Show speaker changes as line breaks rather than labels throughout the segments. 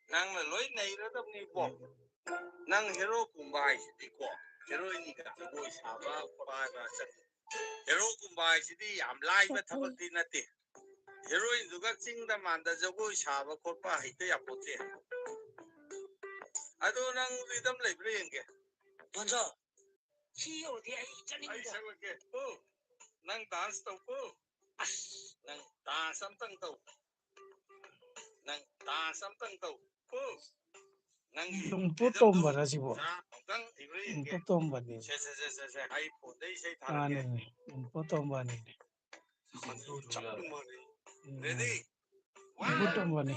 nang là lối này đó tâm ni bỏ nang hero kumbai thì có hero ini cả boy saba pai ba chân hero kumbai thì am lai ba thabak di nati hero in juga ching da man da jogo saba ko pa hite ya pote ado nang rhythm lai bring ke bonjo chi yo di ai chaning da ai ke oh nang dance tau ko nang dance samtang tau nang dance samtang tau ko
Lumputom ba na si Bo? Lumputom ba ni? Ano ni? Lumputom ba ni?
Ready?
Lumputom ba ni?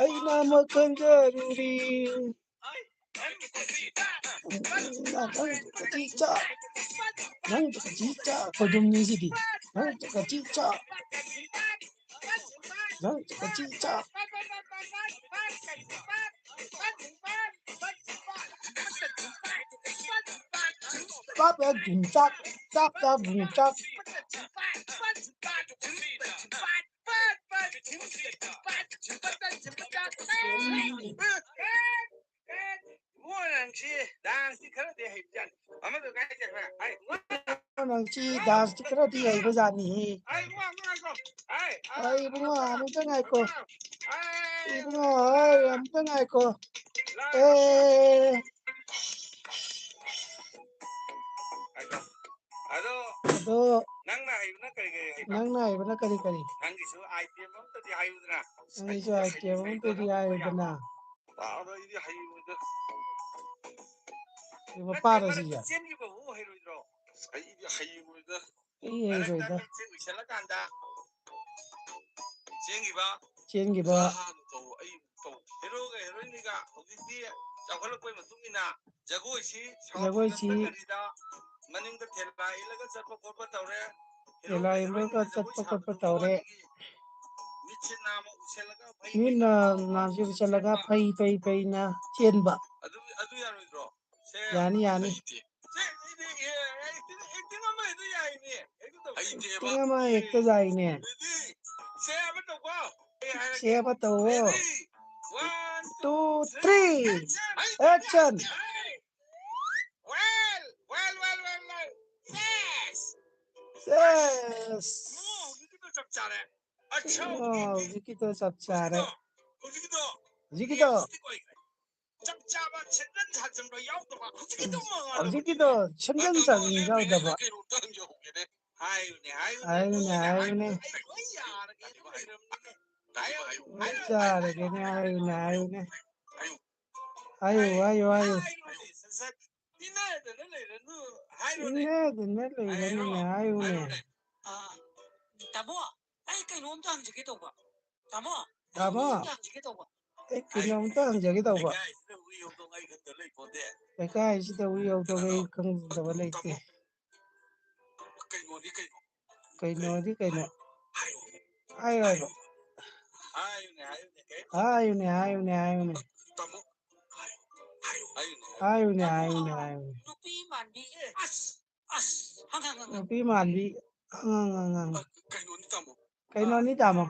Ay na makanjaruri. Cica, nang cica, kodumnya sih, nang cica, nang cica. Papa guncak, papa guncak. Nangci das dikira dia ibu zani. Ay bunga, amuta ngay ko. Bunga, ay amuta ngay ko. Ado. Nang na ibu na kari kari. Nangisu ITM ang tadi ayo bena. Ibu para sih ya. Iya itu. Ciengi ba. Jagoi si. Maningda tela ilaga chappa korpa taure. Tela ilaga chappa korpa taure. Mina namsi usalaga pai na cienba. Yani. Tingama ekta jai ne. Siapa tahu? 1, 2, 3, action. Yes. Oh, Zikito sabchare. Zikito. Zikito 천전장 인자오다봐. 아유네. 잘하네. 아유. 이네드네 아유네. Tamo. Kinong jagi tau ba? Eka isi tau iyo to kay kang dawala ite. Kaino. Ayo. Ayune. Nupi mandi. Hang. Kaino ni tamo.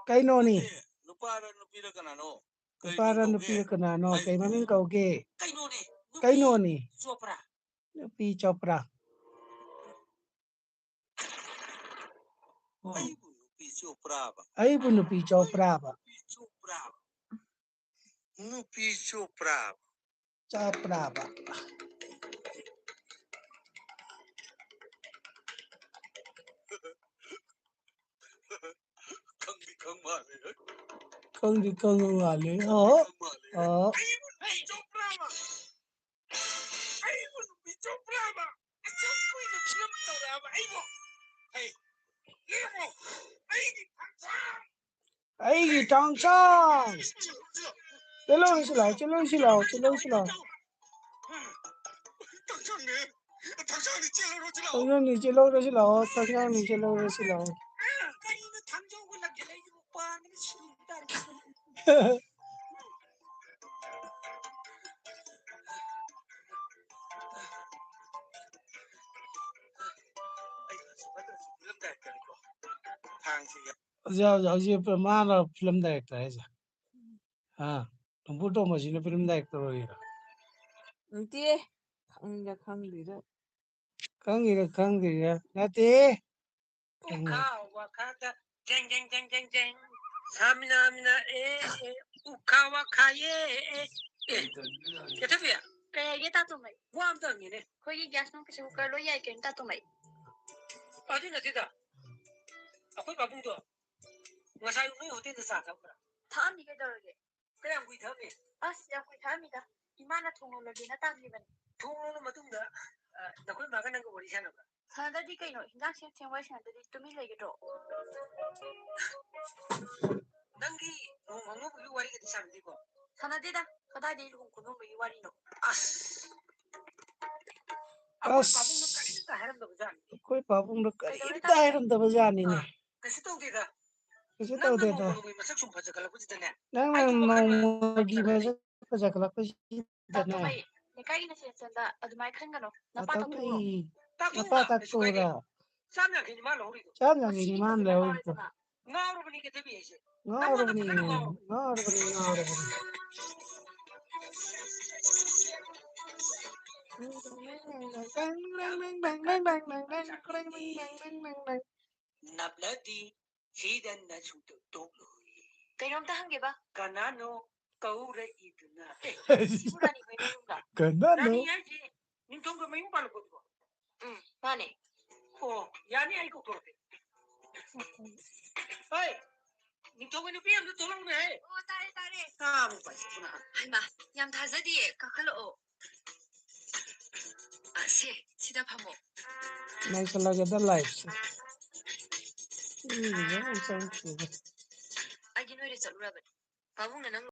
Kaino ni. Para nupi kanano. Kay maning kauke. Kaino ni. Nupi Chopra. Ay bu Nupi Chopra ba. Nupi Chopra ba. Kang mali. Oh. Ay, Tangchang. Chalo sila. Tangchang ni chalo sila. ꯍꯧꯖꯤꯛ ꯃꯥꯅ film director ꯍꯥꯏꯁꯦ ꯅꯣꯡꯄꯨ ꯇꯣꯝꯕꯁꯤꯅ film director ꯑꯣꯏꯔꯤꯔꯣ
ꯅꯠꯇꯦ ꯈꯪꯗ ꯈꯪꯗ꯭ꯔꯤꯗ
ꯈꯪꯗ꯭ꯔꯤꯔ ꯅꯠꯇꯦ
Uka wakata jeng jeng jeng jeng jeng. Samina mina uka wakaye Ketapia.
Kaya kita tuh mai.
Wam tang ini.
Kau ini gas nung kasi ukar lo ya kita tuh mai.
Adi na tita. Aku babung tu. Ngasai umi hotel tu sah tak?
Tahan nih kita lagi.
Kaya yang kuih tapi.
As yang kau tahan nih dah. Gimana tuh lo lagi natang nih ban?
Tunggu lu matung dah. Nak kuih makan yang kau beri sana.
Sana tadi kau ino hingang siang siang wajah tadi tuh mi lagi tuh.
Nanggi ngomong bagi wari kita sana di ko.
Sana tadi dah. Kau tadi lu kunung bagi wari no.
As. Aku
As.
babung nak kali tak heran dah berjalan.
ꯑꯩꯈꯣꯏ ꯄꯥꯕꯨꯡꯗꯣ ꯀꯔꯤꯝꯇ ꯍꯥꯏꯔꯝꯗꯕꯖꯥꯠꯅꯤꯅꯦ
Kasi tahu tidak.
ꯀꯩꯁꯨ
Nang
ꯇꯧꯗꯦꯗ
ngomong masak sumpah segala pun tidak nak.
ꯅꯪꯅ ꯅꯣꯡꯃꯒꯤ ꯃꯁꯛ
Tak tuh
ꯐꯖꯈꯠꯂꯛꯄꯁꯤꯗꯅꯦ
mai. Nekai ini sih senda. Aduh mai kan kan no. Napa tuh tuh.
ꯑꯇꯩ
Tak
ꯅꯄꯥ ꯇꯥꯛꯇꯣꯔꯥ
Sana kini malu huri tu.
ꯆꯥꯝ ꯌꯥꯡꯈꯩꯅꯤ ꯃꯥꯅ ꯂꯧꯔꯤꯗꯣ
Ngaruh bani kita biasa.
ꯉꯥꯎꯔꯕꯅꯤ ꯉꯥꯎꯔꯕꯅꯤ ꯉꯥꯎꯔꯕꯅꯤ
Nablati hidan na suto tolo.
Kainom tahan ba?
Kanano kaura itu na.
Sigura ni kainom yung da.
Ganano
Nani aja. Nintong ka may palo ko.
Mane.
Oh, yani ay ko korte. Hey, nintong ka ni piyam na tolong na eh.
Oh, tare.
Kamu pa na.
Ay ma, yam tazadi kakalo. Si, sida pamo.
ꯅꯩꯁꯜꯂꯒꯦꯗ ꯂꯥꯏꯐꯁꯦ
Ay, ginoy rin sa uraban. Pabong na nang